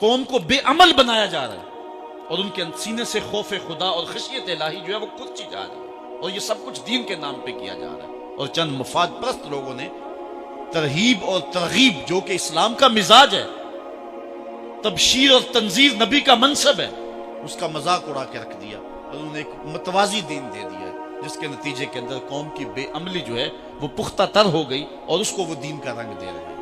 قوم کو بے عمل بنایا جا رہا ہے اور ان کے سینے سے خوف خدا اور خشیت الہی جو ہے وہ کھنچی جا رہی ہے، اور یہ سب کچھ دین کے نام پہ کیا جا رہا ہے، اور چند مفاد پرست لوگوں نے ترہیب اور ترغیب جو کہ اسلام کا مزاج ہے، تبشیر اور تنذیر نبی کا منصب ہے، اس کا مذاق اڑا کے رکھ دیا اور انہوں نے ایک متوازی دین دے دیا ہے، جس کے نتیجے کے اندر قوم کی بے عملی جو ہے وہ پختہ تر ہو گئی اور اس کو وہ دین کا رنگ دے رہے ہیں۔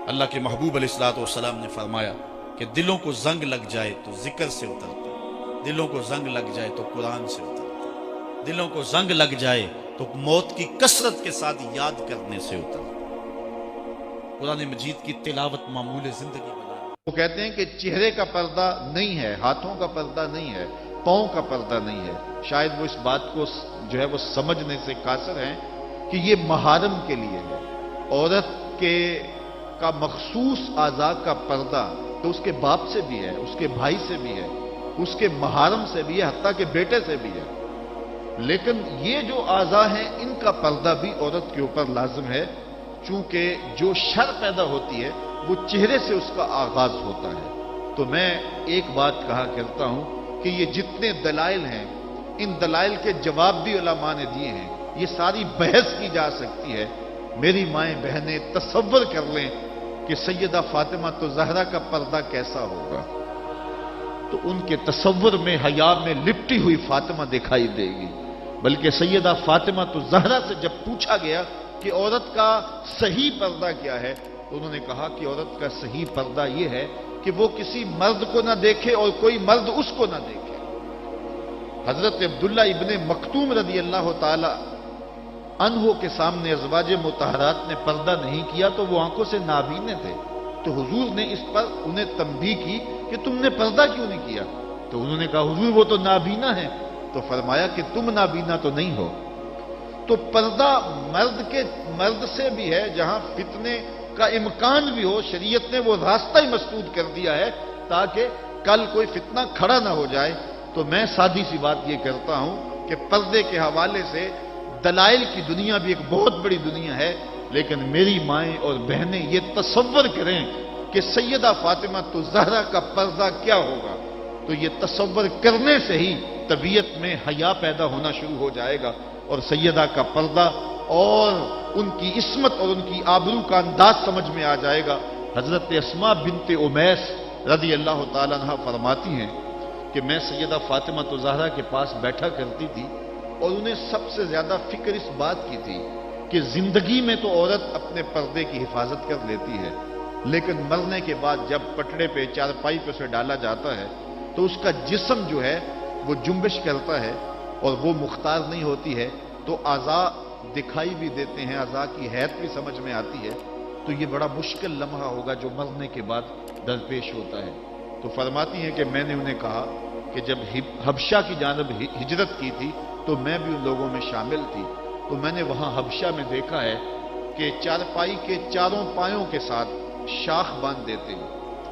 اللہ کے محبوب علیہ الصلوۃ والسلام نے فرمایا کہ دلوں کو زنگ لگ جائے تو ذکر سے اترتا ہے، دلوں کو زنگ لگ جائے تو قرآن سے اترتا ہے، دلوں کو زنگ لگ جائے تو موت کی کثرت کے ساتھ یاد کرنے سے اترتا ہے۔ قرآن مجید کی تلاوت معمول زندگی بنا۔ وہ کہتے ہیں کہ چہرے کا پردہ نہیں ہے، ہاتھوں کا پردہ نہیں ہے، پاؤں کا پردہ نہیں ہے۔ شاید وہ اس بات کو جو ہے وہ سمجھنے سے قاصر ہیں کہ یہ محارم کے لیے ہے۔ عورت کا مخصوص اعضاء کا پردہ تو اس کے باپ سے بھی ہے، اس کے بھائی سے بھی ہے، اس کے محارم سے بھی ہے، حتیٰ کہ بیٹے سے بھی ہے۔ لیکن یہ جو اعضاء ہیں ان کا پردہ بھی عورت کے اوپر لازم ہے، چونکہ جو شر پیدا ہوتی ہے وہ چہرے سے اس کا آغاز ہوتا ہے۔ تو میں ایک بات کہا کرتا ہوں کہ یہ جتنے دلائل ہیں، ان دلائل کے جواب بھی علماء نے دیے ہیں، یہ ساری بحث کی جا سکتی ہے۔ میری مائیں بہنیں تصور کر لیں کہ سیدہ فاطمہ تو زہرا کا پردہ کیسا ہوگا، تو ان کے تصور میں حیا میں لپٹی ہوئی فاطمہ دکھائی دے گی۔ بلکہ سیدہ فاطمہ تو زہرا سے جب پوچھا گیا کہ عورت کا صحیح پردہ کیا ہے، تو انہوں نے کہا کہ عورت کا صحیح پردہ یہ ہے کہ وہ کسی مرد کو نہ دیکھے اور کوئی مرد اس کو نہ دیکھے۔ حضرت عبداللہ ابن مکتوم رضی اللہ تعالی عنہ کے سامنے ازواج مطہرات نے پردہ نہیں کیا تو وہ آنکھوں سے نابینے تھے، تو حضور نے اس پر انہیں تنبیہ کی کہ تم نے پردہ کیوں نہیں کیا؟ تو انہوں نے کہا حضور وہ تو نابینا ہے۔ تو فرمایا کہ تم نابینا تو نہیں ہو۔ تو پردہ مرد سے بھی ہے، جہاں فتنے کا امکان بھی ہو، شریعت نے وہ راستہ ہی مسدود کر دیا ہے تاکہ کل کوئی فتنہ کھڑا نہ ہو جائے۔ تو میں سادی سی بات یہ کرتا ہوں کہ پردے کے حوالے سے دلائل کی دنیا بھی ایک بہت بڑی دنیا ہے، لیکن میری مائیں اور بہنیں یہ تصور کریں کہ سیدہ فاطمہ تو زہرا کا پردہ کیا ہوگا، تو یہ تصور کرنے سے ہی طبیعت میں حیا پیدا ہونا شروع ہو جائے گا، اور سیدہ کا پردہ اور ان کی عصمت اور ان کی آبرو کا انداز سمجھ میں آ جائے گا۔ حضرت اسماء بنت امیس رضی اللہ تعالیٰ عنہ فرماتی ہیں کہ میں سیدہ فاطمہ تو زہرا کے پاس بیٹھا کرتی تھی، اور انہیں سب سے زیادہ فکر اس بات کی تھی کہ زندگی میں تو عورت اپنے پردے کی حفاظت کر لیتی ہے، لیکن مرنے کے بعد جب پٹڑے پہ چارپائی پہ اسے ڈالا جاتا ہے تو اس کا جسم جو ہے وہ جنبش کرتا ہے اور وہ مختار نہیں ہوتی ہے، تو اعضاء دکھائی بھی دیتے ہیں، اعضاء کی حیت بھی سمجھ میں آتی ہے، تو یہ بڑا مشکل لمحہ ہوگا جو مرنے کے بعد درپیش ہوتا ہے۔ تو فرماتی ہیں کہ میں نے انہیں کہا کہ جب حبشہ کی جانب ہجرت کی تھی تو میں بھی ان لوگوں میں شامل تھی، تو میں نے وہاں حبشہ میں دیکھا ہے کہ چارپائی کے چاروں پایوں کے ساتھ شاخ باندھ دیتے ہیں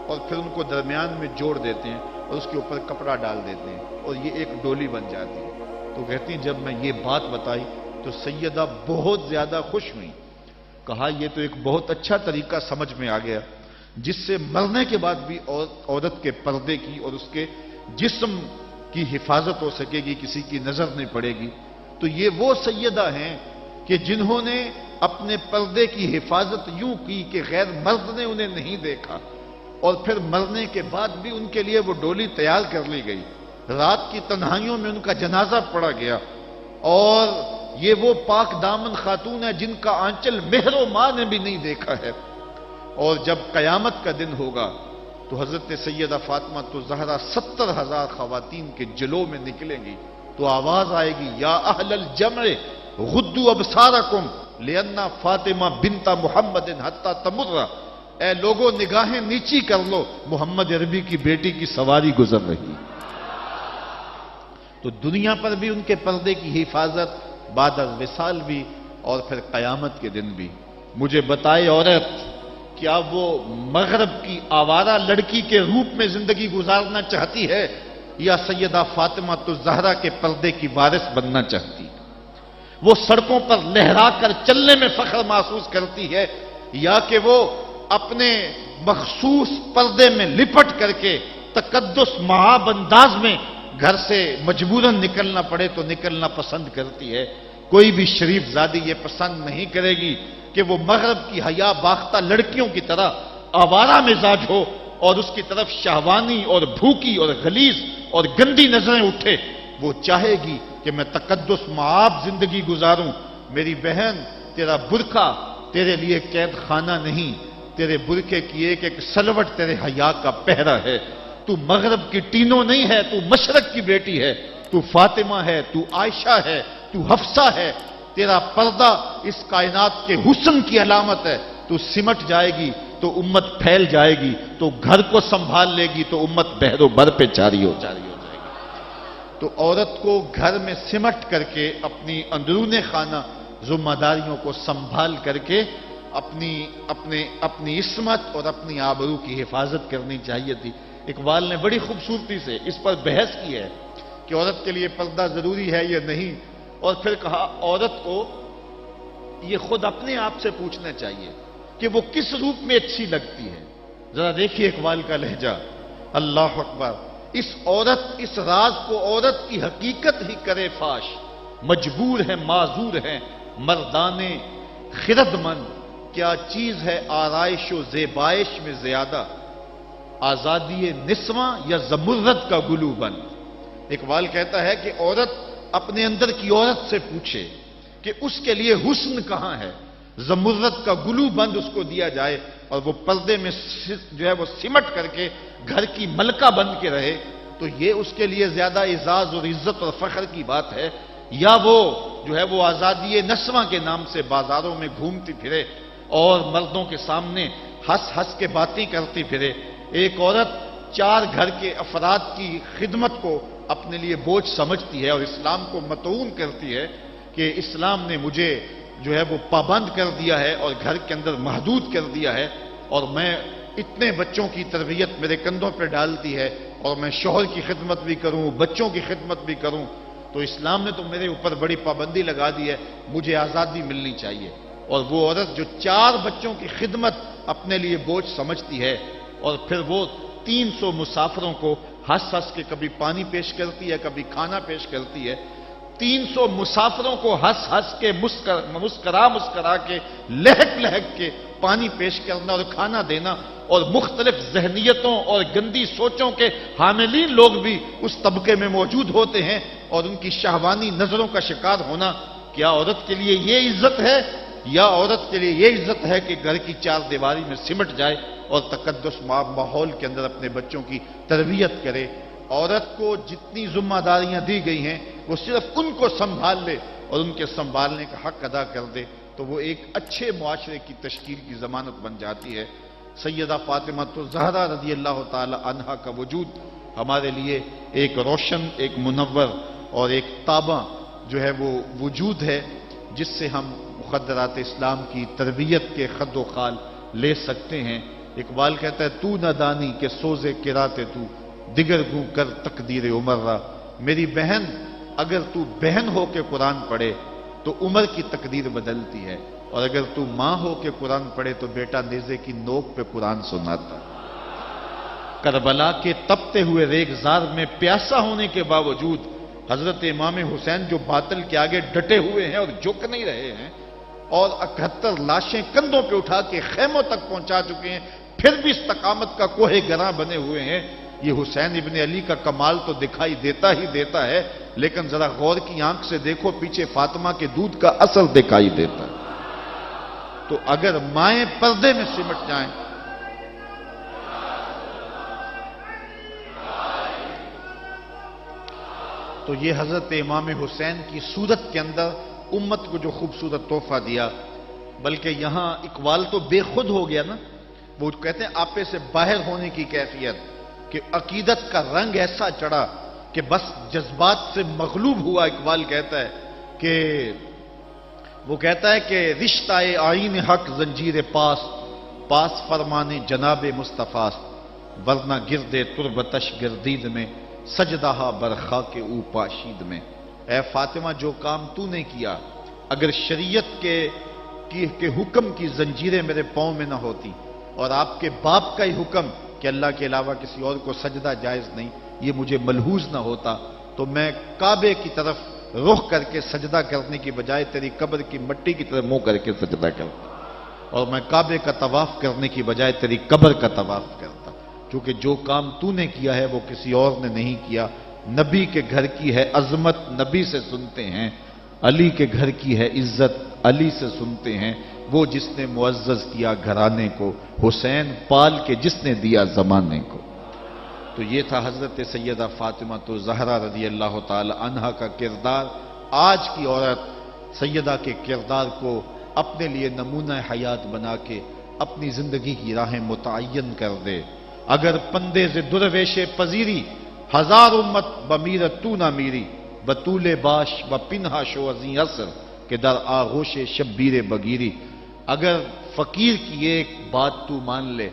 اور پھر ان کو درمیان میں جوڑ دیتے ہیں اور اس کے اوپر کپڑا ڈال دیتے ہیں اور یہ ایک ڈولی بن جاتی ہے۔ تو کہتی ہیں جب میں یہ بات بتائی تو سیدہ بہت زیادہ خوش ہوئی، کہا یہ تو ایک بہت اچھا طریقہ سمجھ میں آ گیا جس سے مرنے کے بعد بھی عورت کے پردے کی اور اس کے جسم کی حفاظت ہو سکے گی، کسی کی نظر نہیں پڑے گی۔ تو یہ وہ سیدہ ہیں کہ جنہوں نے اپنے پردے کی حفاظت یوں کی کہ غیر مرد نے انہیں نہیں دیکھا، اور پھر مرنے کے بعد بھی ان کے لیے وہ ڈولی تیار کر لی گئی، رات کی تنہائیوں میں ان کا جنازہ پڑا گیا، اور یہ وہ پاک دامن خاتون ہے جن کا آنچل مہر و ماں نے بھی نہیں دیکھا ہے۔ اور جب قیامت کا دن ہوگا تو حضرت سیدہ فاطمہ تو زہرا 70,000 خواتین کے جلو میں نکلیں گی، تو آواز آئے گی یا اہل الجمع غدوا ابصارکم لأن فاطمہ بنت محمد حتی تمر، اے لوگوں نگاہیں نیچی کر لو، محمد عربی کی بیٹی کی سواری گزر رہی۔ تو دنیا پر بھی ان کے پردے کی حفاظت، بعد از وصال بھی، اور پھر قیامت کے دن بھی۔ مجھے بتائے عورت کیا وہ مغرب کی آوارہ لڑکی کے روپ میں زندگی گزارنا چاہتی ہے یا سیدہ فاطمہ تو زہرا کے پردے کی وارث بننا چاہتی ہے؟ وہ سڑکوں پر لہرا کر چلنے میں فخر محسوس کرتی ہے یا کہ وہ اپنے مخصوص پردے میں لپٹ کر کے تقدس مہاب انداز میں گھر سے مجبوراً نکلنا پڑے تو نکلنا پسند کرتی ہے. کوئی بھی شریف زادی یہ پسند نہیں کرے گی کہ وہ مغرب کی حیا باختہ لڑکیوں کی طرح آوارہ مزاج ہو اور اس کی طرف شہوانی اور بھوکی اور غلیظ اور گندی نظریں اٹھے. وہ چاہے گی کہ میں تقدس مآب زندگی گزاروں. میری بہن، تیرا برقع تیرے لیے قید خانہ نہیں، تیرے برقعے کی ایک ایک سلوٹ تیرے حیا کا پہرا ہے. تو مغرب کی ٹینو نہیں ہے، تو مشرق کی بیٹی ہے. تو فاطمہ ہے، تو عائشہ ہے، تو حفصہ ہے. تیرا پردہ اس کائنات کے حسن کی علامت ہے. تو سمٹ جائے گی تو امت پھیل جائے گی، تو گھر کو سنبھال لے گی تو امت بہر و بر پہ جاری ہو جائے گی. تو عورت کو گھر میں سمٹ کر کے اپنی اندرون خانہ ذمہ داریوں کو سنبھال کر کے اپنی عصمت اور اپنی آبرو کی حفاظت کرنی چاہیے تھی. اقبال نے بڑی خوبصورتی سے اس پر بحث کی ہے کہ عورت کے لیے پردہ ضروری ہے یا نہیں، اور پھر کہا عورت کو یہ خود اپنے آپ سے پوچھنا چاہیے کہ وہ کس روپ میں اچھی لگتی ہے. ذرا دیکھیے اقبال کا لہجہ. اللہ اکبر. اس راز کو عورت کی حقیقت ہی کرے فاش. مجبور ہے معذور ہے مردانے خرد مند. کیا چیز ہے آرائش و زیبائش میں زیادہ، آزادی نسواں یا زمرد کا گلو بند. اقبال کہتا ہے کہ عورت اپنے اندر کی عورت سے پوچھے کہ اس کے لیے حسن کہاں ہے. زمرد کا گلو بند اس کو دیا جائے اور وہ پردے میں جو ہے وہ سمٹ کر کے گھر کی ملکہ بن کے رہے، تو یہ اس کے لیے زیادہ اعزاز اور عزت اور فخر کی بات ہے، یا وہ جو ہے وہ آزادی نسواں کے نام سے بازاروں میں گھومتی پھرے اور مردوں کے سامنے ہنس ہنس کے باتیں کرتی پھرے. ایک عورت 4 گھر کے افراد کی خدمت کو اپنے لیے بوجھ سمجھتی ہے اور اسلام کو متعون کرتی ہے کہ اسلام نے مجھے جو ہے وہ پابند کر دیا ہے اور گھر کے اندر محدود کر دیا ہے، اور میں اتنے بچوں کی تربیت میرے کندھوں پہ ڈالتی ہے، اور میں شوہر کی خدمت بھی کروں، بچوں کی خدمت بھی کروں، تو اسلام نے تو میرے اوپر بڑی پابندی لگا دی ہے، مجھے آزادی ملنی چاہیے. اور وہ عورت جو 4 بچوں کی خدمت اپنے لیے بوجھ سمجھتی ہے اور پھر وہ 300 مسافروں کو ہنس ہنس کے کبھی پانی پیش کرتی ہے، کبھی کھانا پیش کرتی ہے. 300 مسافروں کو ہنس ہنس کے مسکرا کے لہک لہک کے پانی پیش کرنا اور کھانا دینا، اور مختلف ذہنیتوں اور گندی سوچوں کے حاملین لوگ بھی اس طبقے میں موجود ہوتے ہیں اور ان کی شہوانی نظروں کا شکار ہونا. کیا عورت کے لیے یہ عزت ہے؟ یا عورت کے لیے یہ عزت ہے کہ گھر کی 4 دیواری میں سمٹ جائے اور تقدس ماحول کے اندر اپنے بچوں کی تربیت کرے؟ عورت کو جتنی ذمہ داریاں دی گئی ہیں وہ صرف ان کو سنبھال لے اور ان کے سنبھالنے کا حق ادا کر دے تو وہ ایک اچھے معاشرے کی تشکیل کی ضمانت بن جاتی ہے. سیدہ فاطمہ الزہرا رضی اللہ تعالی عنہا کا وجود ہمارے لیے ایک روشن، ایک منور اور ایک تابع جو ہے وہ وجود ہے، جس سے ہم مقدرات اسلام کی تربیت کے خد و خال لے سکتے ہیں. اقبال کہتا ہے تو نہ دانی کہ سوزے کراتے تو دیگر گوں کر تقدیر عمر را. میری بہن، اگر تو بہن ہو کے قرآن پڑھے تو عمر کی تقدیر بدلتی ہے، اور اگر تو ماں ہو کے قرآن پڑھے تو بیٹا نیزے کی نوک پہ قرآن سناتا. کربلا کے تپتے ہوئے ریگزار میں پیاسا ہونے کے باوجود حضرت امام حسین جو باطل کے آگے ڈٹے ہوئے ہیں اور جھک نہیں رہے ہیں، اور 71 لاشیں کندھوں پہ اٹھا کے خیموں تک پہنچا چکے ہیں، پھر بھی استقامت کا کوہ گراں بنے ہوئے ہیں. یہ حسین ابن علی کا کمال تو دکھائی دیتا ہی دیتا ہے، لیکن ذرا غور کی آنکھ سے دیکھو پیچھے فاطمہ کے دودھ کا اثر دکھائی دیتا ہے. تو اگر مائیں پردے میں سمٹ جائیں تو یہ حضرت امام حسین کی صورت کے اندر امت کو جو خوبصورت تحفہ دیا. بلکہ یہاں اقبال تو بے خود ہو گیا نا، وہ کہتے ہیں آپے سے باہر ہونے کی کیفیت، کہ عقیدت کا رنگ ایسا چڑھا کہ بس جذبات سے مغلوب ہوا. اقبال کہتا ہے کہ وہ کہتا ہے کہ رشتہ آئین حق زنجیر پاس فرمانے جناب مصطفیٰ، ورنہ گردے تربتش گردید میں سجدہ برخا کے او پاشید میں. اے فاطمہ، جو کام تو نے کیا، اگر شریعت کے حکم کی زنجیریں میرے پاؤں میں نہ ہوتی اور آپ کے باپ کا ہی حکم کہ اللہ کے علاوہ کسی اور کو سجدہ جائز نہیں، یہ مجھے ملحوظ نہ ہوتا تو میں کعبے کی طرف رخ کر کے سجدہ کرنے کی بجائے تیری قبر کی مٹی کی طرف منہ کر کے سجدہ کرتا، اور میں کعبے کا طواف کرنے کی بجائے تیری قبر کا طواف کرتا، کیونکہ جو کام تو نے کیا ہے وہ کسی اور نے نہیں کیا۔ نبی کے گھر کی ہے عظمت، نبی سے سنتے ہیں، علی کے گھر کی ہے عزت، علی سے سنتے ہیں، وہ جس نے معزز کیا گھرانے کو، حسین پال کے جس نے دیا زمانے کو۔ تو یہ تھا حضرت سیدہ فاطمہ تو زہرا رضی اللہ تعالی عنہا کا کردار۔ آج کی عورت سیدہ کے کردار کو اپنے لیے نمونہ حیات بنا کے اپنی زندگی کی راہیں متعین کر دے۔ اگر پندے سے درویش پذیری، ہزار امت بمیرت تو نہ میری، بطول باش و پنہا شو ازیں اثر کہ در آغوش شبیر بگیری۔ اگر فقیر کی ایک بات تو مان لے،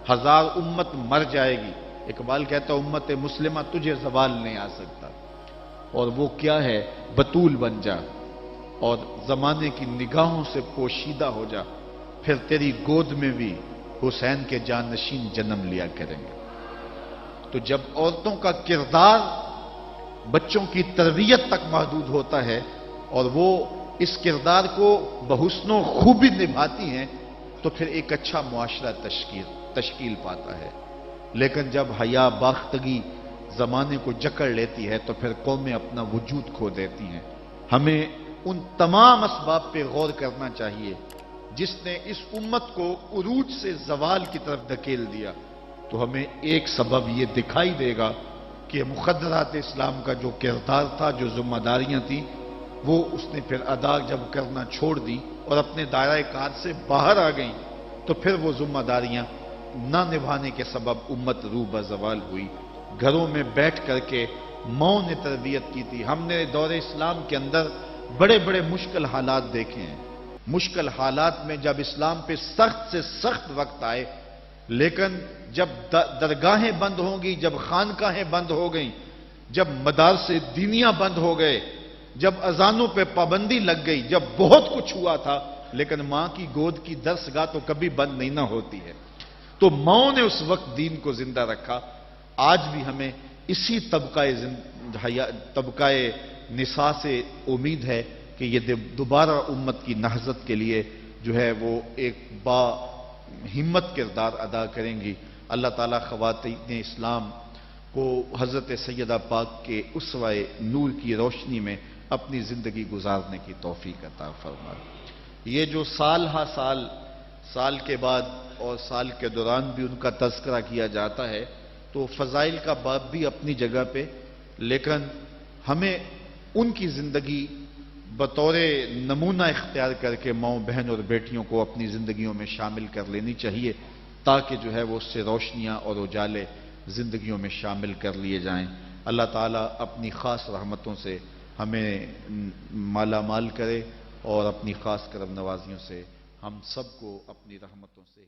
ہزار امت مر جائے گی۔ اقبال کہتا امت مسلمہ تجھے زوال نہیں آ سکتا، اور وہ کیا ہے؟ بطول بن جا اور زمانے کی نگاہوں سے پوشیدہ ہو جا، پھر تیری گود میں بھی حسین کے جانشین جنم لیا کریں گے۔ تو جب عورتوں کا کردار بچوں کی تربیت تک محدود ہوتا ہے اور وہ اس کردار کو بحسن و خوبی نبھاتی ہیں تو پھر ایک اچھا معاشرہ تشکیل پاتا ہے۔ لیکن جب حیا باختگی زمانے کو جکڑ لیتی ہے تو پھر قومیں اپنا وجود کھو دیتی ہیں۔ ہمیں ان تمام اسباب پہ غور کرنا چاہیے جس نے اس امت کو عروج سے زوال کی طرف دھکیل دیا، تو ہمیں ایک سبب یہ دکھائی دے گا کہ مقدرات اسلام کا جو کردار تھا، جو ذمہ داریاں تھیں، وہ اس نے پھر ادا جب کرنا چھوڑ دی اور اپنے دائرہ کار سے باہر آ گئیں، تو پھر وہ ذمہ داریاں نہ نبھانے کے سبب امت روح بزوال ہوئی۔ گھروں میں بیٹھ کر کے ماں نے تربیت کی تھی۔ ہم نے دور اسلام کے اندر بڑے بڑے مشکل حالات دیکھے ہیں۔ مشکل حالات میں جب اسلام پہ سخت سے سخت وقت آئے، لیکن جب درگاہیں بند ہوں گی، جب خانقاہیں بند ہو گئیں، جب مدارس دینیاں بند ہو گئے، جب اذانوں پہ پابندی لگ گئی، جب بہت کچھ ہوا تھا، لیکن ماں کی گود کی درسگاہ تو کبھی بند نہیں نہ ہوتی ہے، تو ماں نے اس وقت دین کو زندہ رکھا۔ آج بھی ہمیں اسی طبقہ نساء سے امید ہے کہ یہ دوبارہ امت کی نہضت کے لیے جو ہے وہ ایک با ہمت کردار ادا کریں گی۔ اللہ تعالیٰ خواتین اسلام کو حضرت سیدہ پاک کے اسوہ نور کی روشنی میں اپنی زندگی گزارنے کی توفیق عطا فرمائے۔ یہ جو سال ہا سال کے بعد اور سال کے دوران بھی ان کا تذکرہ کیا جاتا ہے، تو فضائل کا باب بھی اپنی جگہ پہ، لیکن ہمیں ان کی زندگی بطور نمونہ اختیار کر کے ماؤں بہن اور بیٹیوں کو اپنی زندگیوں میں شامل کر لینی چاہیے، تاکہ جو ہے وہ اس سے روشنیاں اور اجالے زندگیوں میں شامل کر لیے جائیں۔ اللہ تعالیٰ اپنی خاص رحمتوں سے ہمیں مالا مال کرے اور اپنی خاص کرم نوازیوں سے ہم سب کو اپنی رحمتوں سے